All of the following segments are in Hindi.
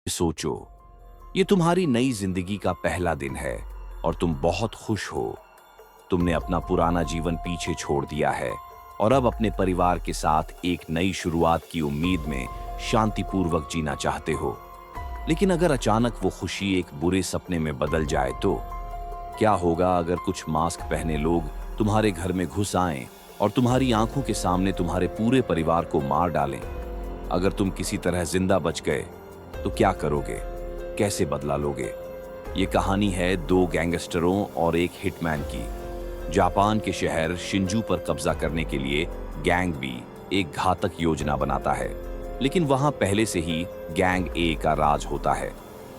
सोचो, ये तुम्हारी नई जिंदगी का पहला दिन है और तुम बहुत खुश हो। तुमने अपना पुराना जीवन पीछे छोड़ दिया है और अब अपने परिवार के साथ एक नई शुरुआत की उम्मीद में शांतिपूर्वक जीना चाहते हो। लेकिन अगर अचानक वो खुशी एक बुरे सपने में बदल जाए तो क्या होगा? अगर कुछ मास्क पहने लोग तुम्हारे घर में घुस आएं और तुम्हारी आंखों के सामने तुम्हारे पूरे परिवार को मार डालें? अगर तुम किसी तरह जिंदा बच गए तो क्या करोगे? कैसे बदला लोगे? ये कहानी है दो गैंगस्टरों और एक हिटमैन की। जापान के शहर शिंजू पर कब्जा करने के लिए गैंग बी एक घातक योजना बनाता है, लेकिन वहां पहले से ही गैंग ए का राज होता है।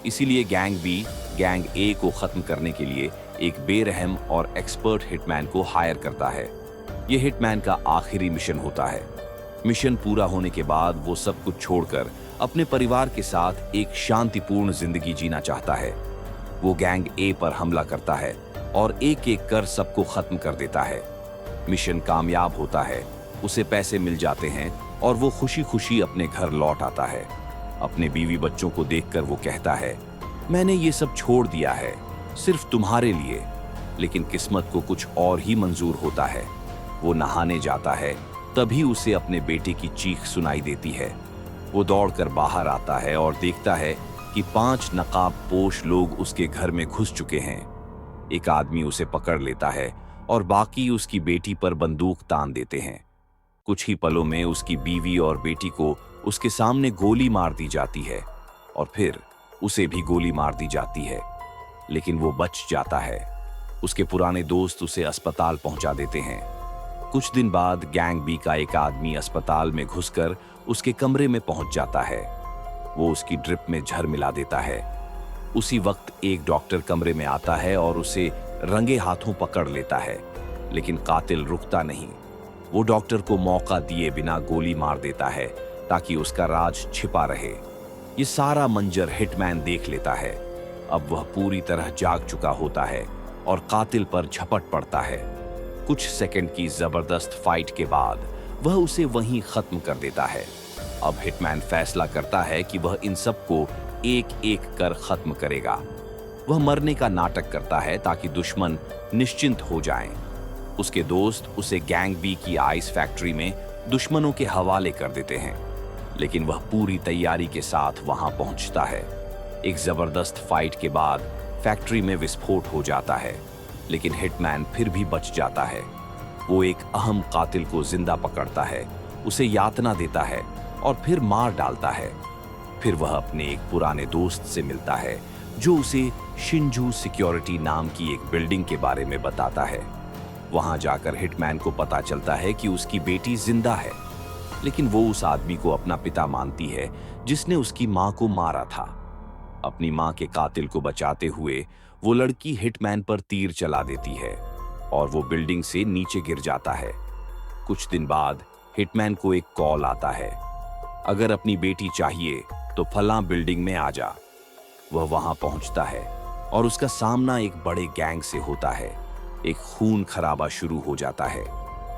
इसीलिए गैंग बी गैंग ए को खत्म करने के लिए एक बेरहम और एक्सपर्ट हिटमैन को हायर करता है। यह हिटमैन का आखिरी मिशन होता है। मिशन पूरा होने के बाद वो सब कुछ छोड़कर अपने परिवार के साथ एक शांतिपूर्ण जिंदगी जीना चाहता है। वो गैंग ए पर हमला करता है और एक एक कर सबको खत्म कर देता है। मिशन कामयाब होता है, उसे पैसे मिल जाते हैं और वो खुशी खुशी अपने घर लौट आता है। अपने बीवी बच्चों को देखकर वो कहता है, मैंने ये सब छोड़ दिया है सिर्फ तुम्हारे लिए। लेकिन किस्मत को कुछ और ही मंजूर होता है। वो नहाने जाता है, तभी उसे अपने बेटे की चीख सुनाई देती है। वो दौड़कर बाहर आता है और देखता है कि 5 नकाबपोश लोग उसके घर में घुस चुके हैं। एक आदमी उसे पकड़ लेता है और बाकी उसकी बेटी पर बंदूक तान देते हैं। कुछ ही पलों में उसकी बीवी और बेटी को उसके सामने गोली मार दी जाती है और फिर उसे भी गोली मार दी जाती है, लेकिन वो बच जाता है। उसके पुराने दोस्त उसे अस्पताल पहुंचा देते हैं। कुछ दिन बाद गैंग बी का एक आदमी अस्पताल में घुसकर उसके कमरे में पहुंच जाता है। वो उसकी ड्रिप में जहर मिला देता है। उसी वक्त एक डॉक्टर कमरे में आता है और उसे रंगे हाथों पकड़ लेता है, लेकिन कातिल रुकता नहीं। वो डॉक्टर को मौका दिए बिना गोली मार देता है ताकि उसका राज छिपा रहे। ये सारा मंजर हिटमैन देख लेता है। अब वह पूरी तरह जाग चुका होता है और कातिल पर झपट पड़ता है। कुछ सेकंड की जबरदस्त फाइट के बाद वह उसे वहीं खत्म कर देता है। अब हिटमैन फैसला करता है कि वह इन सबको एक एक कर खत्म करेगा। वह मरने का नाटक करता है ताकि दुश्मन निश्चिंत हो जाएं। उसके दोस्त उसे गैंग बी की आइस फैक्ट्री में दुश्मनों के हवाले कर देते हैं, लेकिन वह पूरी तैयारी के साथ वहां पहुंचता है। एक जबरदस्त फाइट के बाद फैक्ट्री में विस्फोट हो जाता है, लेकिन हिटमैन फिर भी बच जाता है। वो एक अहम कातिल को जिंदा पकड़ता है, उसे यातना देता है और फिर मार डालता है। फिर वह अपने एक पुराने दोस्त से मिलता है जो उसे शिंजू सिक्योरिटी नाम की एक बिल्डिंग के बारे में बताता है। वहां जाकर हिटमैन को पता चलता है कि उसकी बेटी जिंदा है, लेकिन वो उस आदमी को अपना पिता मानती है जिसने उसकी मां को मारा था। अपनी मां के कातिल को बचाते हुए वो लड़की हिटमैन पर तीर चला देती है और वो बिल्डिंग से नीचे गिर जाता है। कुछ दिन बाद हिटमैन को एक कॉल आता है, अगर अपनी बेटी चाहिए तो फलां बिल्डिंग में आ जा। वह वहां पहुंचता है और उसका सामना एक बड़े गैंग से होता है। एक खून खराबा शुरू हो जाता है।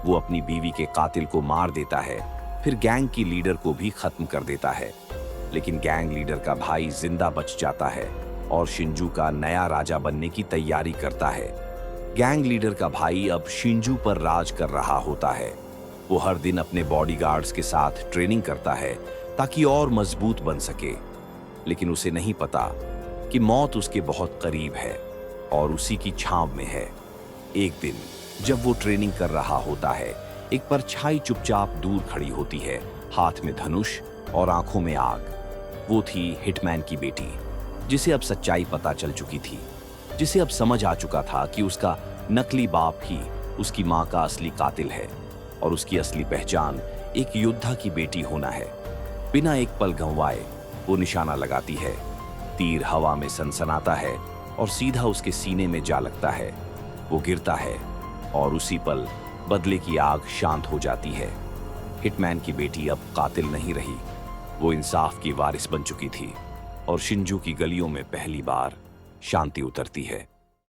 वो अपनी बीवी के कातिल को मार देता है, फिर गैंग की लीडर को भी खत्म कर देता है। लेकिन गैंग लीडर का भाई जिंदा बच जाता है और शिंजू का नया राजा बनने की तैयारी करता है। गैंग लीडर का भाई अब शिंजू पर राज कर रहा होता है। वो हर दिन अपने बॉडीगार्ड्स के साथ ट्रेनिंग करता है ताकि और मजबूत बन सके, लेकिन उसे नहीं पता कि मौत उसके बहुत करीब है और उसी की छांव में है। एक दिन जब वो ट्रेनिंग कर रहा होता है, एक परछाई चुपचाप दूर खड़ी होती है, हाथ में धनुष और आंखों में आग। वो थी हिटमैन की बेटी, जिसे अब सच्चाई पता चल चुकी थी, जिसे अब समझ आ चुका था कि उसका नकली बाप ही उसकी मां का असली कातिल है और उसकी असली पहचान एक योद्धा की बेटी होना है। बिना एक पल गंवाए वो निशाना लगाती है। तीर हवा में सनसनाता है और सीधा उसके सीने में जा लगता है। वो गिरता है और उसी पल बदले की आग शांत हो जाती है। हिटमैन की बेटी अब कातिल नहीं रही, वो इंसाफ की वारिस बन चुकी थी और शिंजू की गलियों में पहली बार शांति उतरती है।